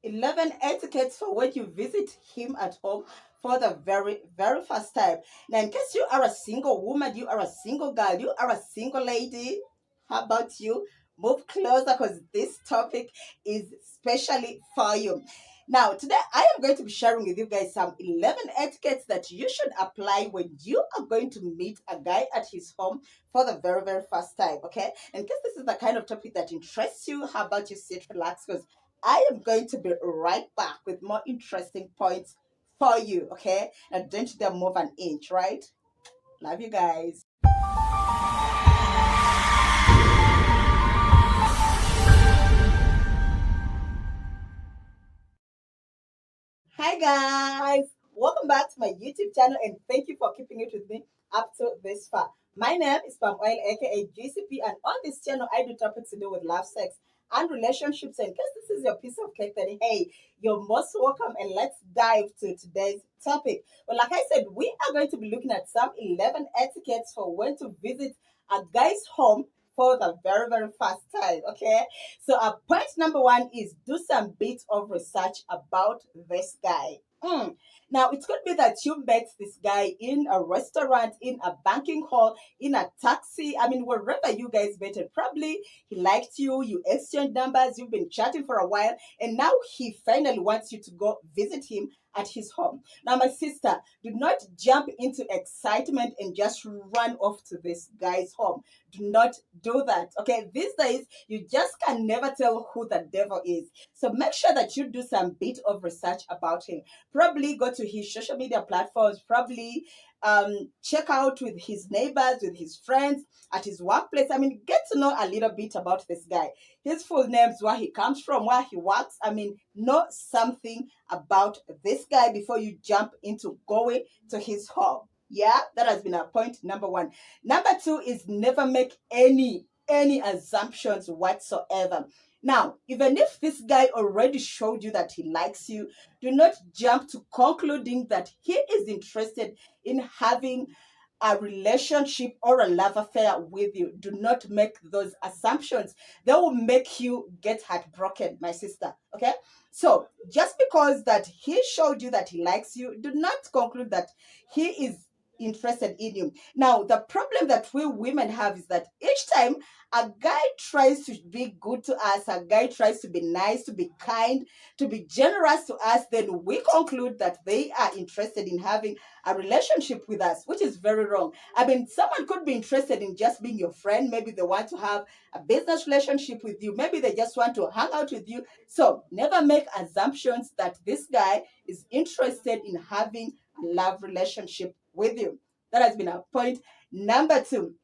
11 etiquettes for when you visit him at home for the very, very first time. Now, in case you are a single woman, you are a single girl, you are a single lady, how about you? Move closer because this topic is specially for you. Now, today I am going to be sharing with you guys some 11 etiquettes that you should apply when you are going to meet a guy at his home for the very, very first time. Okay. In case this is the kind of topic that interests you, how about you sit, relax? Because I am going to be right back with more interesting points for you. Okay. And don't you dare move an inch, right? Love you guys. Hi guys, welcome back to my YouTube channel and thank you for keeping it with me up to this far. My name is Palm Oil aka GCP, and on this channel I do topics to do with love, sex and relationships. And in case this is your piece of cake, then hey, you're most welcome, and let's dive to today's topic. Well, like I said, we are going to be looking at some 11 etiquettes for when to visit a guy's home for the very, very first time. Okay, so point number one is do some bit of research about this guy. Now, it could be that you met this guy in a restaurant, in a banking hall, in a taxi. I mean, wherever you guys met it, probably he liked you, you exchanged numbers, you've been chatting for a while, and now he finally wants you to go visit him at his home. Now, my sister, do not jump into excitement and just run off to this guy's home. Do not do that. Okay, these days you just can never tell who the devil is. So make sure that you do some bit of research about him. Probably go to his social media platforms, probably check out with his neighbors, with his friends, at his workplace. I mean, get to know a little bit about this guy. His full names, where he comes from, where he works. I mean, know something about this guy before you jump into going to his home. Yeah, that has been our point number one. Number two is never make any assumptions whatsoever. Now, even if this guy already showed you that he likes you, do not jump to concluding that he is interested in having a relationship or a love affair with you. Do not make those assumptions. They will make you get heartbroken, my sister. Okay? So, just because that he showed you that he likes you, do not conclude that he is interested in you. Now, the problem that we women have is that each time a guy tries to be good to us, a guy tries to be nice, to be kind, to be generous to us, then we conclude that they are interested in having a relationship with us, which is very wrong. I mean, someone could be interested in just being your friend. Maybe they want to have a business relationship with you. Maybe they just want to hang out with you. So never make assumptions that this guy is interested in having a love relationship with you. That has been our point number two.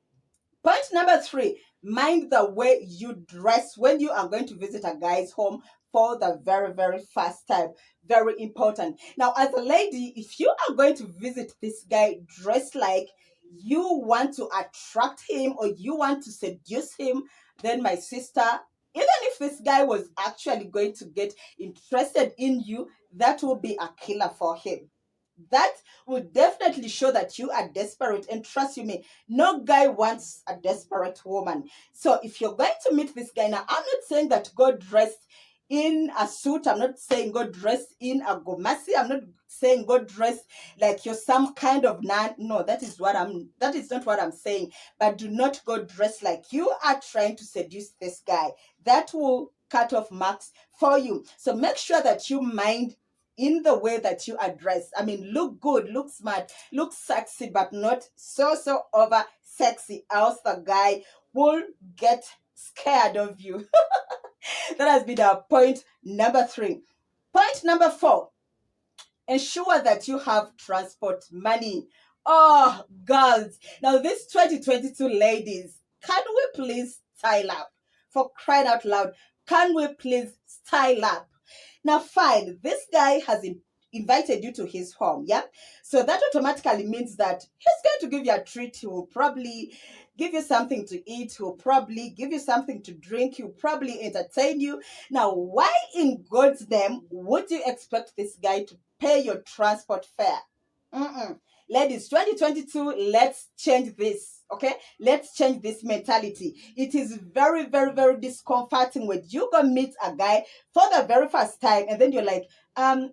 Point number three, mind the way you dress when you are going to visit a guy's home for the very, very first time. Very important. Now, as a lady, if you are going to visit this guy, dress like you want to attract him or you want to seduce him, then my sister, even if this guy was actually going to get interested in you, that will be a killer for him. That will definitely show that you are desperate. And trust you me, no guy wants a desperate woman. So if you're going to meet this guy, now I'm not saying that go dressed in a suit. I'm not saying go dressed in a gomasi. I'm not saying go dressed like you're some kind of nun. No, that is not what I'm saying. But do not go dressed like you are trying to seduce this guy. That will cut off marks for you. So make sure that you mind in the way that you are dressed. I mean, look good, look smart, look sexy, but not so over sexy, else the guy will get scared of you. That has been our point number three. Point number four, ensure that you have transport money. Oh, girls. Now, these 2022 ladies, can we please style up? For crying out loud, can we please style up? Now, fine, this guy has invited you to his home, yeah? So that automatically means that he's going to give you a treat. He will probably give you something to eat. He will probably give you something to drink. He will probably entertain you. Now, why in God's name would you expect this guy to pay your transport fare? Mm-mm. Ladies, 2022, let's change this. Okay, let's change this mentality. It is very, very, very discomforting when you go meet a guy for the very first time and then you're like,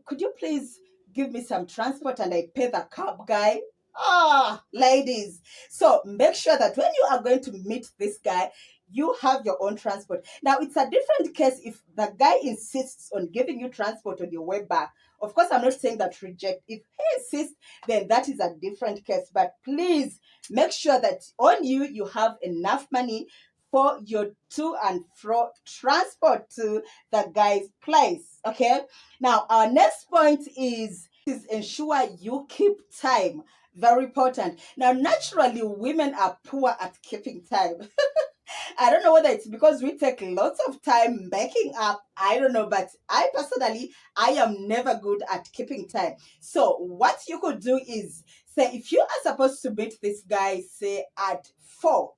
could you please give me some transport and I pay the cab guy? Ah, ladies. So make sure that when you are going to meet this guy, you have your own transport. Now, it's a different case if the guy insists on giving you transport on your way back. Of course, I'm not saying that reject. If he insists, then that is a different case. But please make sure that on you, you have enough money for your to and fro transport to the guy's place. Okay. Now, our next point is ensure you keep time. Very important. Now, naturally, women are poor at keeping time. I don't know whether it's because we take lots of time making up. I don't know, but I personally, I am never good at keeping time. So what you could do is say if you are supposed to meet this guy, say at 4,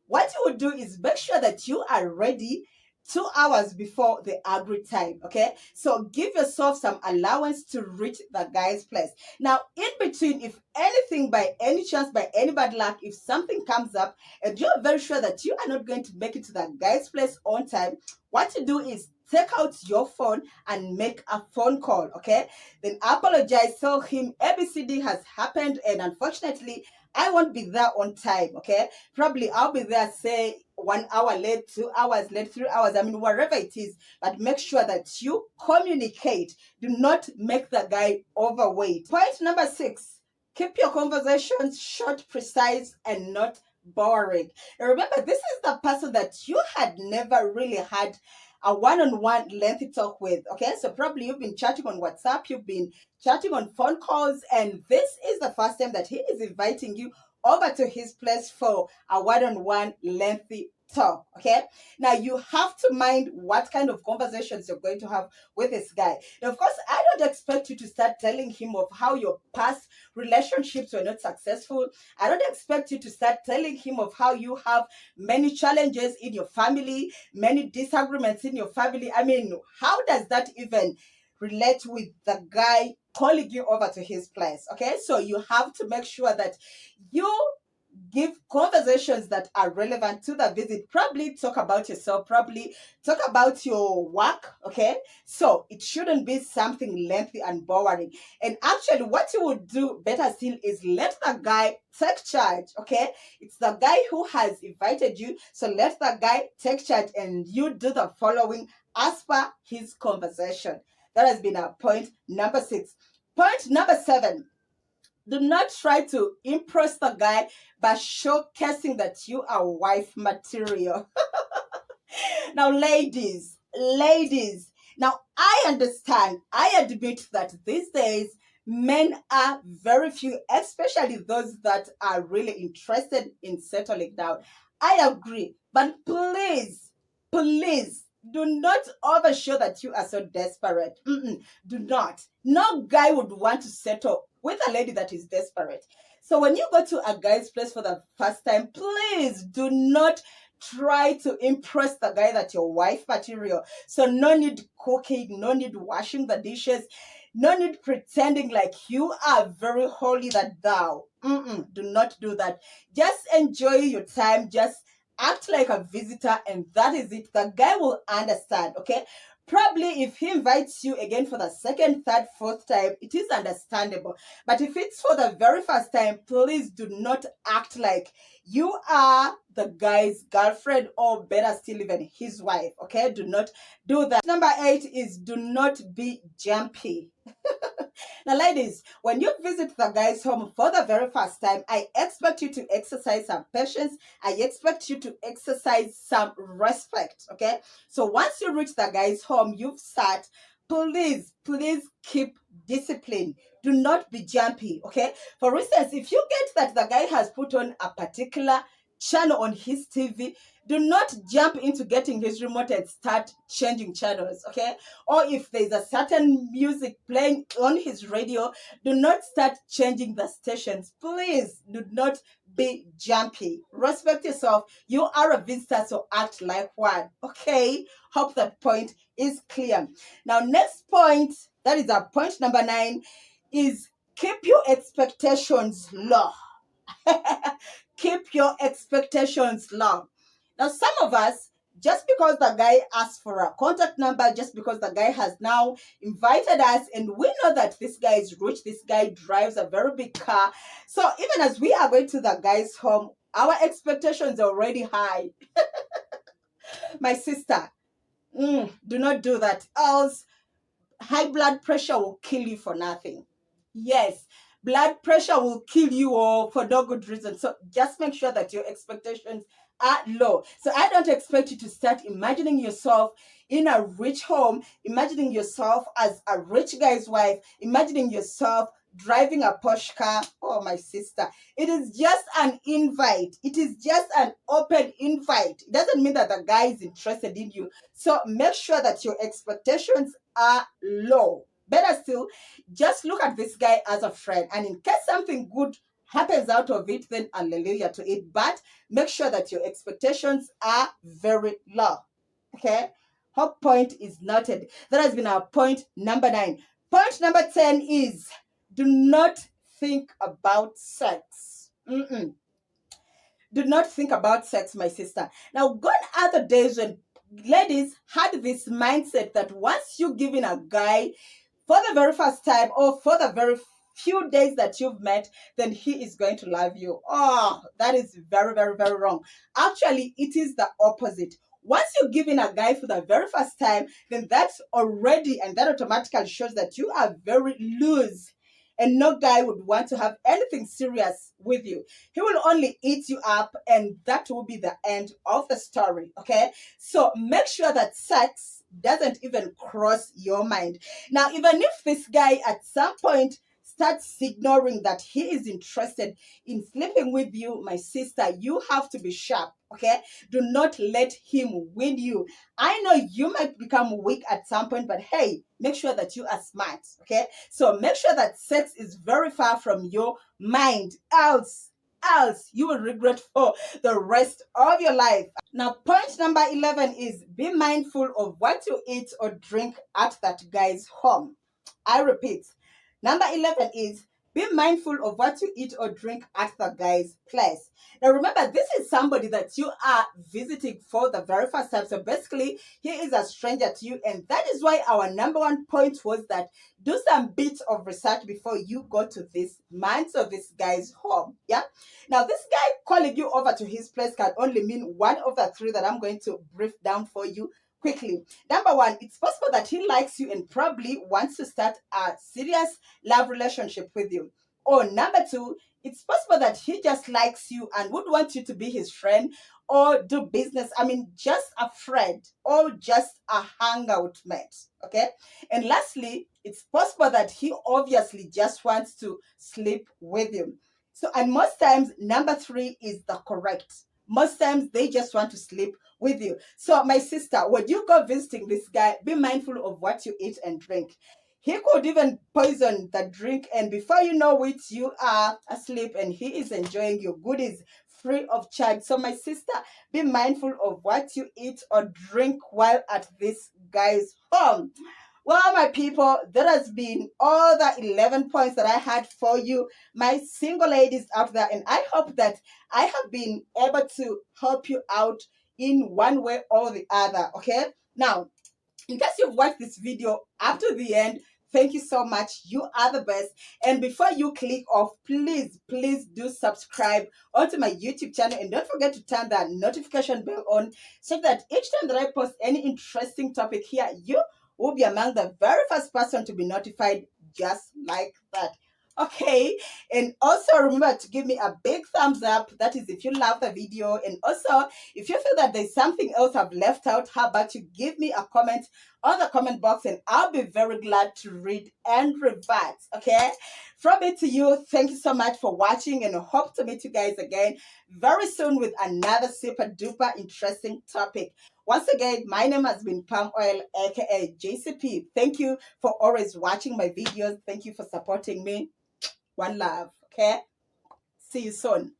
what you would do is make sure that you are ready 2 hours before the agreed time. Okay, so give yourself some allowance to reach the guy's place. Now, in between, if anything, by any chance, by any bad luck, if something comes up and you're very sure that you are not going to make it to the guy's place on time, what you do is take out your phone and make a phone call. Okay, then apologize, tell him ABCD has happened and unfortunately I won't be there on time. Okay, probably I'll be there, say 1 hour late, 2 hours late, 3 hours, I mean, wherever it is, but make sure that you communicate. Do not make the guy overweight. Point number 6, keep your conversations short, precise, and not boring. Now, remember, this is the person that you had never really had a one-on-one lengthy talk with. Okay, so probably you've been chatting on WhatsApp, you've been chatting on phone calls, and this is the first time that he is inviting you over to his place for a one-on-one lengthy talk. Okay, now you have to mind what kind of conversations you're going to have with this guy. Now, of course, I don't expect you to start telling him of how your past relationships were not successful. I don't expect you to start telling him of how you have many challenges in your family, many disagreements in your family. I mean, how does that even relate with the guy calling you over to his place? Okay, so you have to make sure that you give conversations that are relevant to the visit. Probably talk about yourself, probably talk about your work. Okay, so it shouldn't be something lengthy and boring. And actually, what you would do better still is let the guy take charge. Okay, it's the guy who has invited you, so let the guy take charge and you do the following as per his conversation. That has been our point number 6. Point number 7, do not try to impress the guy by showcasing that you are wife material. Now, ladies, now I understand, I admit that these days men are very few, especially those that are really interested in settling down. I agree, but please do not overshow that you are so desperate. Do not. No guy would want to settle with a lady that is desperate. So when you go to a guy's place for the first time, please do not try to impress the guy that your wife material. So no need cooking, no need washing the dishes, no need pretending like you are very holy that thou. Do not do that. Just enjoy your time. Just act like a visitor, and that is it. The guy will understand. Okay, probably if he invites you again for the second, third, fourth time, it is understandable. But if it's for the very first time, please do not act like you are the guy's girlfriend, or better still, even his wife. Okay, do not do that. Number 8 is do not be jumpy. Now, ladies, when you visit the guy's home for the very first time, I expect you to exercise some patience. I expect you to exercise some respect. Okay, so once you reach the guy's home, you've sat. Please keep discipline. Do not be jumpy. Okay, for instance, if you get that the guy has put on a particular channel on his TV, do not jump into getting his remote and start changing channels. Okay, or if there's a certain music playing on his radio, do not start changing the stations. Please do not be jumpy. Respect yourself. You are a visitor, so act like one. Okay, hope that point is clear. Now, next point, that is our point number 9, is keep your expectations low. Keep your expectations low. Now, some of us, just because the guy asked for a contact number, just because the guy has now invited us, and we know that this guy is rich, this guy drives a very big car. So even as we are going to the guy's home, our expectations are already high. My sister, do not do that, else high blood pressure will kill you for nothing. Yes, blood pressure will kill you or for no good reason. So just make sure that your expectations are low. So I don't expect you to start imagining yourself in a rich home, imagining yourself as a rich guy's wife, imagining yourself driving a Porsche car. Oh, my sister, it is just an invite. It is just an open invite. It doesn't mean that the guy is interested in you. So make sure that your expectations are low. Better still, just look at this guy as a friend, and in case something good happens out of it, then hallelujah to it. But make sure that your expectations are very low. Okay, hope point is noted. That has been our point number 9. Point number 10 is do not think about sex. Do not think about sex, my sister. Now, gone are the days when ladies had this mindset that once you give in a guy for the very first time or for the very few days that you've met, then he is going to love you. Oh, that is very, very, very wrong. Actually, it is the opposite. Once you give in a guy for the very first time, then that's already, and that automatically shows that you are very loose. And no guy would want to have anything serious with you. He will only eat you up, and that will be the end of the story. Okay? So make sure that sex doesn't even cross your mind. Now, even if this guy at some point starts ignoring that he is interested in sleeping with you, my sister, you have to be sharp. Okay? Do not let him win you. I know you might become weak at some point, but hey, make sure that you are smart. Okay? So make sure that sex is very far from your mind, else you will regret for the rest of your life. Now, point number 11 is be mindful of what you eat or drink at that guy's home. I repeat, number 11 is be mindful of what you eat or drink at the guy's place. Now, remember, this is somebody that you are visiting for the very first time. So basically, he is a stranger to you. And that is why our number 1 point was that do some bit of research before you go to this man's or this guy's home. Yeah. Now, this guy calling you over to his place can only mean one of the 3 that I'm going to brief down for you quickly. Number 1, it's possible that he likes you and probably wants to start a serious love relationship with you. Or number 2, it's possible that he just likes you and would want you to be his friend or do business. I mean, just a friend or just a hangout mate. Okay. And lastly, it's possible that he obviously just wants to sleep with you. So, and most times, number 3 is the correct. Most times, they just want to sleep with you. So, my sister, when you go visiting this guy, be mindful of what you eat and drink. He could even poison the drink, and before you know it, you are asleep and he is enjoying your goodies free of charge. So, my sister, be mindful of what you eat or drink while at this guy's home. Well, my people, that has been all the 11 points that I had for you, my single ladies out there. And I hope that I have been able to help you out in one way or the other. Okay. Now, in case you've watched this video up to the end, thank you so much. You are the best. And before you click off, please do subscribe onto my YouTube channel. And don't forget to turn that notification bell on so that each time that I post any interesting topic here, you will be among the very first person to be notified, just like that. Okay, and also remember to give me a big thumbs up. That is if you love the video. And also, if you feel that there's something else I've left out, how about you give me a comment on the comment box and I'll be very glad to read and revert. Okay, from me to you, thank you so much for watching, and I hope to meet you guys again very soon with another super duper interesting topic. Once again, my name has been Palm Oil, aka JCP. Thank you for always watching my videos. Thank you for supporting me. One love. Okay? See you soon.